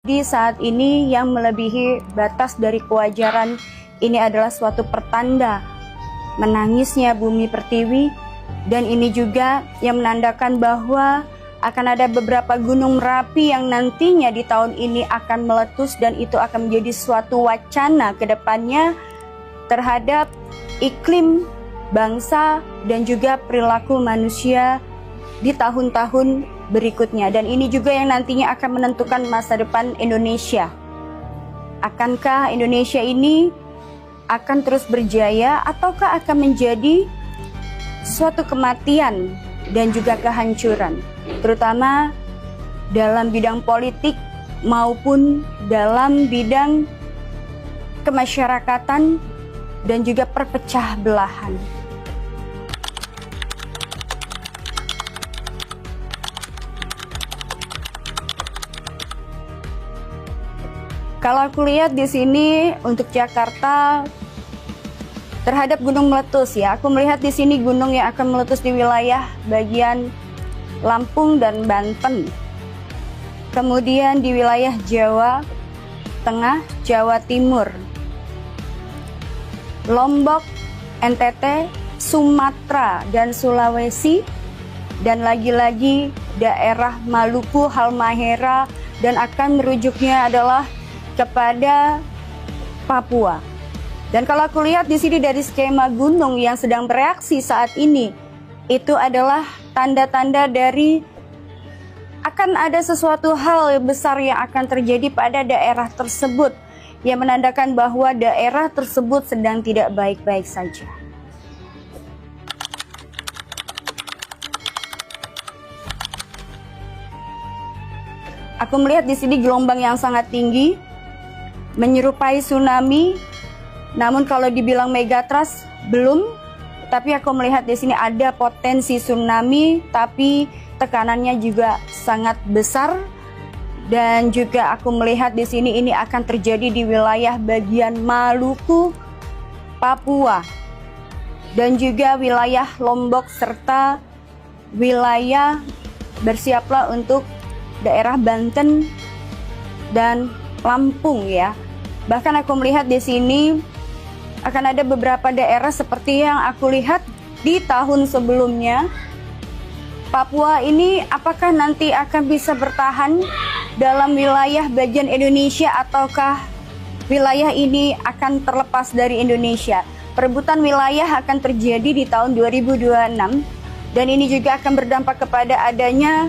Di saat ini yang melebihi batas dari kewajaran ini adalah suatu pertanda menangisnya bumi pertiwi, dan ini juga yang menandakan bahwa akan ada beberapa gunung Merapi yang nantinya di tahun ini akan meletus, dan itu akan menjadi suatu wacana ke depannya terhadap iklim, bangsa, dan juga perilaku manusia di tahun-tahun berikutnya. Dan ini juga yang nantinya akan menentukan masa depan Indonesia. Akankah Indonesia ini akan terus berjaya ataukah akan menjadi suatu kematian dan juga kehancuran, terutama dalam bidang politik maupun dalam bidang kemasyarakatan dan juga perpecah belahan. Kalau aku lihat di sini untuk Jakarta terhadap gunung meletus ya, aku melihat di sini gunung yang akan meletus di wilayah bagian Lampung dan Banten. Kemudian di wilayah Jawa Tengah, Jawa Timur, Lombok, NTT, Sumatera dan Sulawesi, dan lagi-lagi daerah Maluku, Halmahera, dan akan merujuknya adalah kepada Papua. Dan kalau aku lihat di sini dari skema gunung yang sedang bereaksi saat ini, itu adalah tanda-tanda dari akan ada sesuatu hal besar yang akan terjadi pada daerah tersebut, yang menandakan bahwa daerah tersebut sedang tidak baik-baik saja. Aku melihat di sini gelombang yang sangat tinggi, menyerupai tsunami, namun kalau dibilang megatrust belum, tapi aku melihat di sini ada potensi tsunami, tapi tekanannya juga sangat besar. Dan juga aku melihat di sini ini akan terjadi di wilayah bagian Maluku, Papua, dan juga wilayah Lombok, serta wilayah bersiaplah untuk daerah Banten dan Lampung ya. Bahkan aku melihat di sini akan ada beberapa daerah seperti yang aku lihat di tahun sebelumnya. Papua ini apakah nanti akan bisa bertahan dalam wilayah bagian Indonesia ataukah wilayah ini akan terlepas dari Indonesia? Perebutan wilayah akan terjadi di tahun 2026, dan ini juga akan berdampak kepada adanya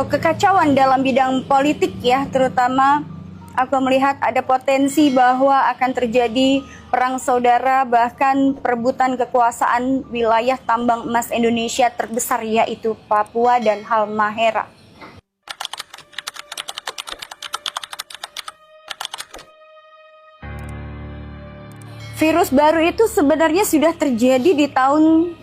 kekacauan dalam bidang politik ya, terutama aku melihat ada potensi bahwa akan terjadi perang saudara, bahkan perebutan kekuasaan wilayah tambang emas Indonesia terbesar yaitu Papua dan Halmahera. Virus baru itu sebenarnya sudah terjadi di tahun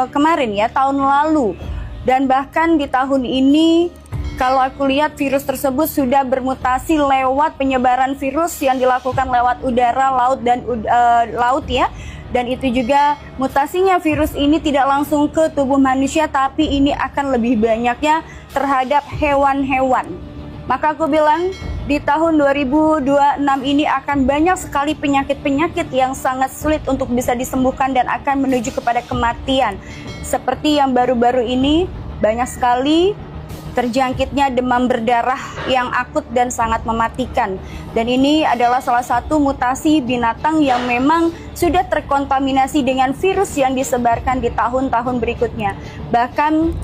kemarin ya, tahun lalu. Dan bahkan di tahun ini, kalau aku lihat virus tersebut sudah bermutasi lewat penyebaran virus yang dilakukan lewat udara, laut, dan laut ya. Dan itu juga mutasinya virus ini tidak langsung ke tubuh manusia, tapi ini akan lebih banyaknya terhadap hewan-hewan. Maka aku bilang di tahun 2026 ini akan banyak sekali penyakit-penyakit yang sangat sulit untuk bisa disembuhkan dan akan menuju kepada kematian. Seperti yang baru-baru ini, banyak sekali terjangkitnya demam berdarah yang akut dan sangat mematikan. Dan ini adalah salah satu mutasi binatang yang memang sudah terkontaminasi dengan virus yang disebarkan di tahun-tahun berikutnya. Bahkan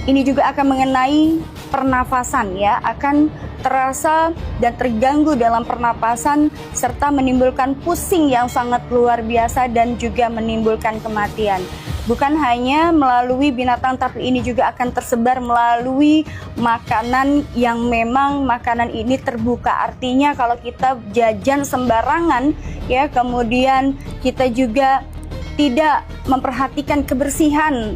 ini juga akan mengenai pernafasan ya, akan terasa dan terganggu dalam pernapasan serta menimbulkan pusing yang sangat luar biasa dan juga menimbulkan kematian. Bukan hanya melalui binatang, tapi ini juga akan tersebar melalui makanan yang memang makanan ini terbuka. Artinya kalau kita jajan sembarangan ya, kemudian kita juga tidak memperhatikan kebersihan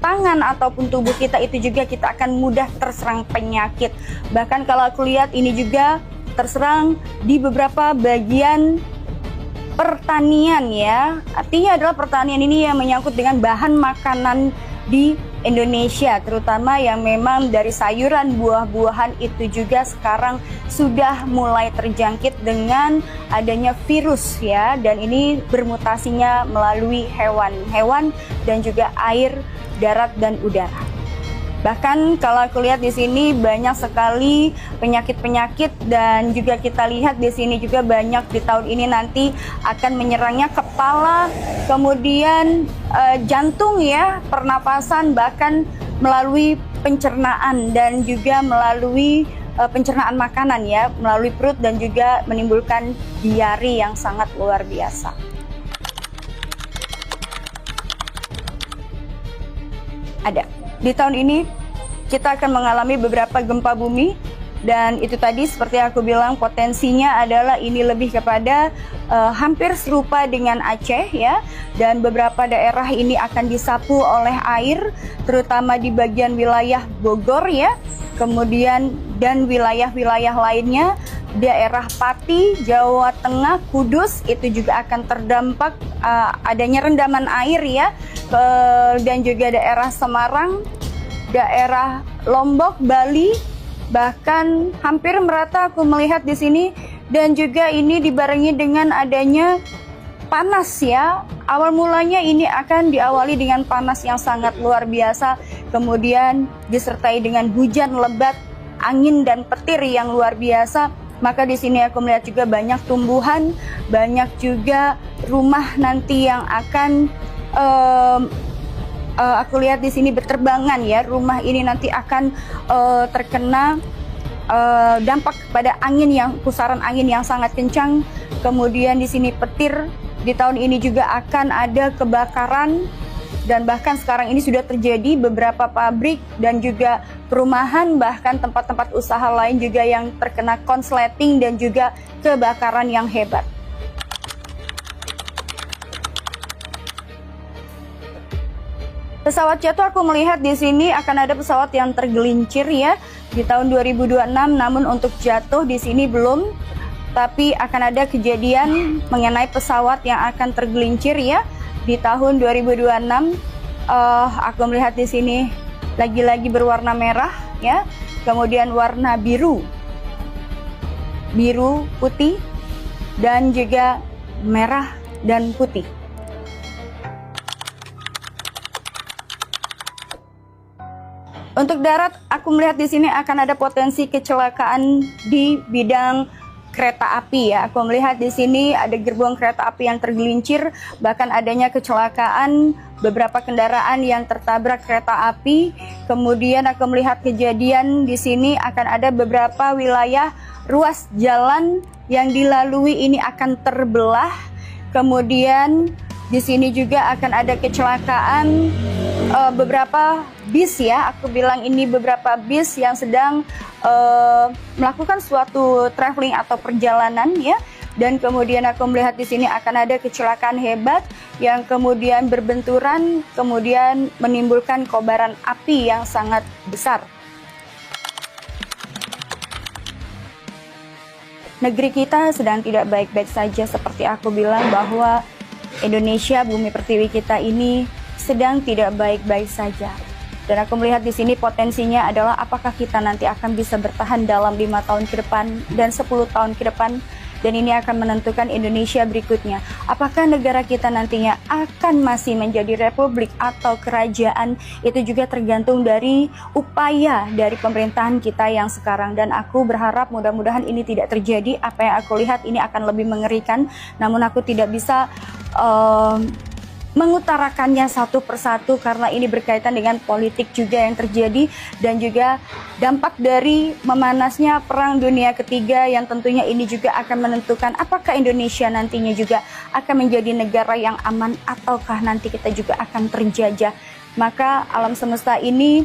tangan ataupun tubuh kita, itu juga kita akan mudah terserang penyakit. Bahkan kalau aku lihat ini juga terserang di beberapa bagian pertanian ya. Artinya adalah pertanian ini yang menyangkut dengan bahan makanan di Indonesia, terutama yang memang dari sayuran buah-buahan itu juga sekarang sudah mulai terjangkit dengan adanya virus ya, dan ini bermutasinya melalui hewan-hewan dan juga air, darat dan udara. Bahkan kalau aku lihat di sini banyak sekali penyakit-penyakit, dan juga kita lihat di sini juga banyak di tahun ini nanti akan menyerangnya kepala, kemudian jantung ya, pernapasan, bahkan melalui pencernaan dan juga melalui pencernaan makanan ya, melalui perut, dan juga menimbulkan diare yang sangat luar biasa. Ada. Di tahun ini kita akan mengalami beberapa gempa bumi, dan itu tadi seperti aku bilang potensinya adalah ini lebih kepada hampir serupa dengan Aceh ya, dan beberapa daerah ini akan disapu oleh air, terutama di bagian wilayah Bogor ya, kemudian dan wilayah-wilayah lainnya, daerah Pati, Jawa Tengah, Kudus itu juga akan terdampak adanya rendaman air ya, dan juga daerah Semarang, daerah Lombok, Bali, bahkan hampir merata aku melihat di sini, dan juga ini dibarengi dengan adanya panas ya. Awal mulanya ini akan diawali dengan panas yang sangat luar biasa, kemudian disertai dengan hujan lebat, angin dan petir yang luar biasa. Maka di sini aku melihat juga banyak tumbuhan, banyak juga rumah nanti yang akan aku lihat di sini berterbangan ya. Rumah ini nanti akan terkena dampak pada angin yang pusaran angin yang sangat kencang. Kemudian di sini petir. Di tahun ini juga akan ada kebakaran, dan bahkan sekarang ini sudah terjadi beberapa pabrik dan juga perumahan, bahkan tempat-tempat usaha lain juga yang terkena konsleting dan juga kebakaran yang hebat. Pesawat jatuh, aku melihat di sini akan ada pesawat yang tergelincir ya di tahun 2026, namun untuk jatuh di sini belum, tapi akan ada kejadian mengenai pesawat yang akan tergelincir ya di tahun 2026. Aku melihat di sini lagi-lagi berwarna merah ya, kemudian warna biru, putih, dan juga merah dan putih. Untuk darat, aku melihat di sini akan ada potensi kecelakaan di bidang kereta api ya. Aku melihat di sini ada gerbong kereta api yang tergelincir, bahkan adanya kecelakaan beberapa kendaraan yang tertabrak kereta api. Kemudian aku melihat kejadian di sini akan ada beberapa wilayah ruas jalan yang dilalui ini akan terbelah. Kemudian di sini juga akan ada kecelakaan beberapa bis ya. Aku bilang ini beberapa bis yang sedang melakukan suatu traveling atau perjalanan ya, dan kemudian aku melihat di sini akan ada kecelakaan hebat yang kemudian berbenturan, kemudian menimbulkan kobaran api yang sangat besar. Negeri kita sedang tidak baik-baik saja, seperti aku bilang bahwa Indonesia, bumi pertiwi kita ini sedang tidak baik-baik saja. Dan aku melihat di sini potensinya adalah apakah kita nanti akan bisa bertahan dalam 5 tahun ke depan dan 10 tahun ke depan, dan ini akan menentukan Indonesia berikutnya. Apakah negara kita nantinya akan masih menjadi republik atau kerajaan, itu juga tergantung dari upaya dari pemerintahan kita yang sekarang. Dan aku berharap mudah-mudahan ini tidak terjadi. Apa yang aku lihat ini akan lebih mengerikan, namun aku tidak bisa mengutarakannya satu persatu karena ini berkaitan dengan politik juga yang terjadi, dan juga dampak dari memanasnya Perang Dunia Ketiga yang tentunya ini juga akan menentukan apakah Indonesia nantinya juga akan menjadi negara yang aman ataukah nanti kita juga akan terjajah. Maka alam semesta ini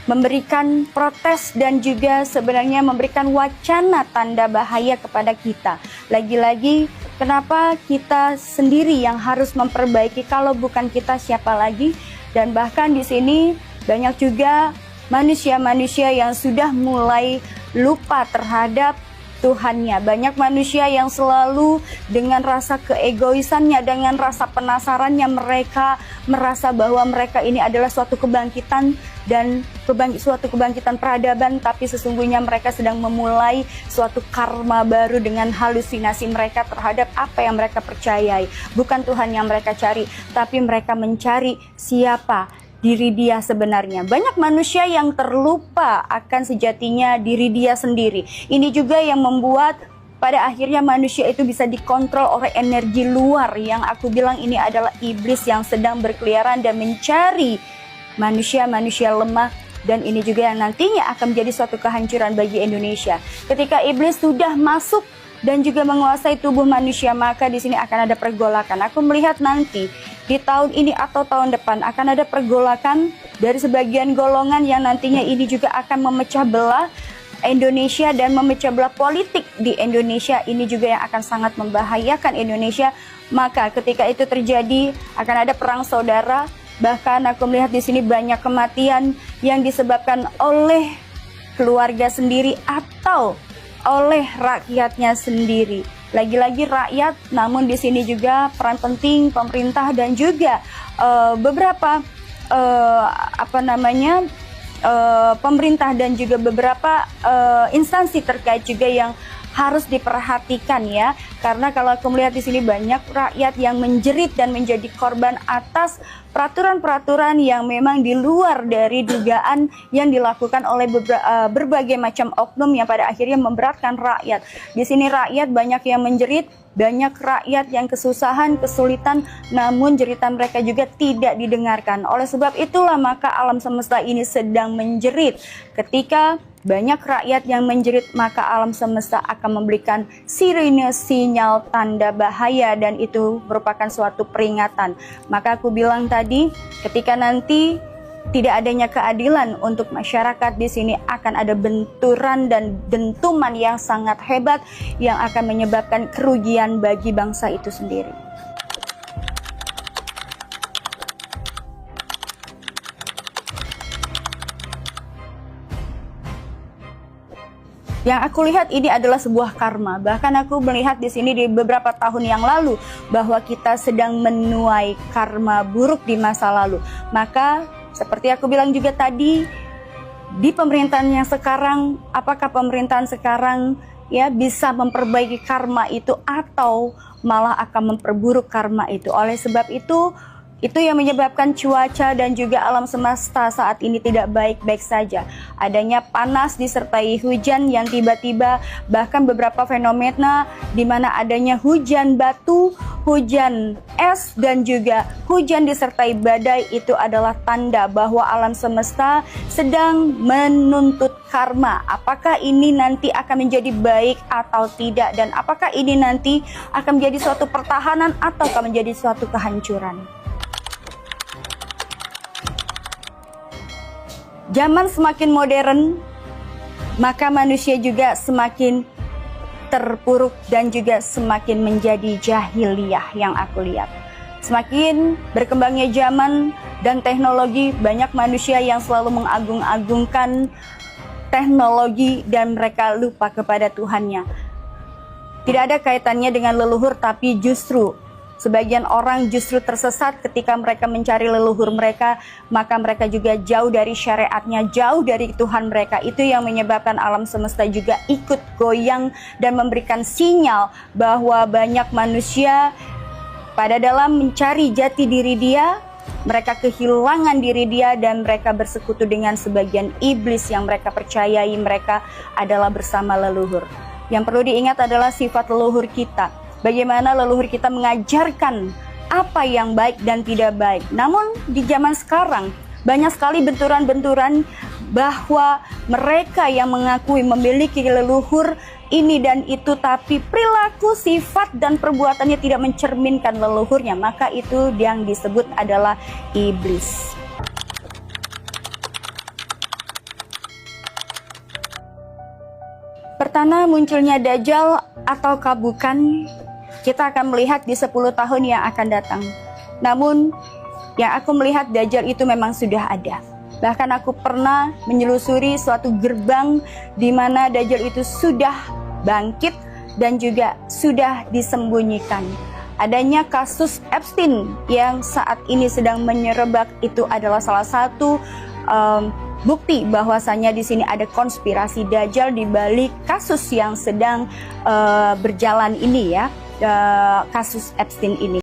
memberikan protes dan juga sebenarnya memberikan wacana tanda bahaya kepada kita. Lagi-lagi, kenapa kita sendiri yang harus memperbaiki, kalau bukan kita siapa lagi? Dan bahkan di sini banyak juga manusia-manusia yang sudah mulai lupa terhadap Tuhannya. Banyak manusia yang selalu dengan rasa keegoisannya, dengan rasa penasarannya, mereka merasa bahwa mereka ini adalah suatu kebangkitan dan suatu kebangkitan peradaban, tapi sesungguhnya mereka sedang memulai suatu karma baru dengan halusinasi mereka terhadap apa yang mereka percayai. Bukan Tuhan yang mereka cari, tapi mereka mencari siapa diri dia sebenarnya. Banyak manusia yang terlupa akan sejatinya diri dia sendiri. Ini juga yang membuat pada akhirnya manusia itu bisa dikontrol oleh energi luar, yang aku bilang ini adalah iblis yang sedang berkeliaran dan mencari manusia-manusia lemah. Dan ini juga yang nantinya akan menjadi suatu kehancuran bagi Indonesia. Ketika iblis sudah masuk dan juga menguasai tubuh manusia, maka di sini akan ada pergolakan. Aku melihat nanti di tahun ini atau tahun depan akan ada pergolakan dari sebagian golongan yang nantinya ini juga akan memecah belah Indonesia dan memecah belah politik di Indonesia. Ini juga yang akan sangat membahayakan Indonesia. Maka ketika itu terjadi akan ada perang saudara. Bahkan aku melihat di sini banyak kematian yang disebabkan oleh keluarga sendiri atau oleh rakyatnya sendiri. Lagi-lagi rakyat, namun di sini juga peran penting pemerintah dan juga beberapa pemerintah dan juga beberapa instansi terkait juga yang harus diperhatikan ya, karena kalau aku melihat di sini banyak rakyat yang menjerit dan menjadi korban atas peraturan-peraturan yang memang di luar dari dugaan yang dilakukan oleh berbagai macam oknum yang pada akhirnya memberatkan rakyat. Di sini rakyat banyak yang menjerit, banyak rakyat yang kesusahan, kesulitan, namun jeritan mereka juga tidak didengarkan. Oleh sebab itulah maka alam semesta ini sedang menjerit. Ketika banyak rakyat yang menjerit, maka alam semesta akan memberikan sirine sinyal tanda bahaya, dan itu merupakan suatu peringatan. Maka aku bilang tadi, ketika nanti tidak adanya keadilan untuk masyarakat, di sini akan ada benturan dan dentuman yang sangat hebat yang akan menyebabkan kerugian bagi bangsa itu sendiri. Yang aku lihat ini adalah sebuah karma. Bahkan aku melihat di sini di beberapa tahun yang lalu bahwa kita sedang menuai karma buruk di masa lalu. Maka seperti aku bilang juga tadi, di pemerintahan yang sekarang, apakah pemerintahan sekarang ya bisa memperbaiki karma itu atau malah akan memperburuk karma itu? Oleh sebab itu yang menyebabkan cuaca dan juga alam semesta saat ini tidak baik-baik saja. Adanya panas disertai hujan yang tiba-tiba, bahkan beberapa fenomena di mana adanya hujan batu, hujan es, dan juga hujan disertai badai, itu adalah tanda bahwa alam semesta sedang menuntut karma. Apakah ini nanti akan menjadi baik atau tidak, dan apakah ini nanti akan menjadi suatu pertahanan atau akan menjadi suatu kehancuran. Zaman semakin modern, maka manusia juga semakin terpuruk dan juga semakin menjadi jahiliyah yang aku lihat. Semakin berkembangnya zaman dan teknologi, banyak manusia yang selalu mengagung-agungkan teknologi dan mereka lupa kepada Tuhannya. Tidak ada kaitannya dengan leluhur, tapi justru sebagian orang justru tersesat ketika mereka mencari leluhur mereka, maka mereka juga jauh dari syariatnya, jauh dari Tuhan mereka. Itu yang menyebabkan alam semesta juga ikut goyang dan memberikan sinyal bahwa banyak manusia pada dalam mencari jati diri dia, mereka kehilangan diri dia dan mereka bersekutu dengan sebagian iblis yang mereka percayai mereka adalah bersama leluhur. Yang perlu diingat adalah sifat leluhur kita. Bagaimana leluhur kita mengajarkan apa yang baik dan tidak baik. Namun di zaman sekarang banyak sekali benturan-benturan bahwa mereka yang mengakui memiliki leluhur ini dan itu, tapi perilaku, sifat, dan perbuatannya tidak mencerminkan leluhurnya, maka itu yang disebut adalah iblis. Pertama munculnya Dajjal atau Kabukan, kita akan melihat di 10 tahun yang akan datang. Namun yang aku melihat Dajjal itu memang sudah ada. Bahkan aku pernah menyelusuri suatu gerbang di mana Dajjal itu sudah bangkit dan juga sudah disembunyikan. Adanya kasus Epstein yang saat ini sedang menyerebak itu adalah salah satu bukti bahwasanya di sini ada konspirasi Dajjal di balik kasus yang sedang berjalan ini ya, kasus Epstein ini.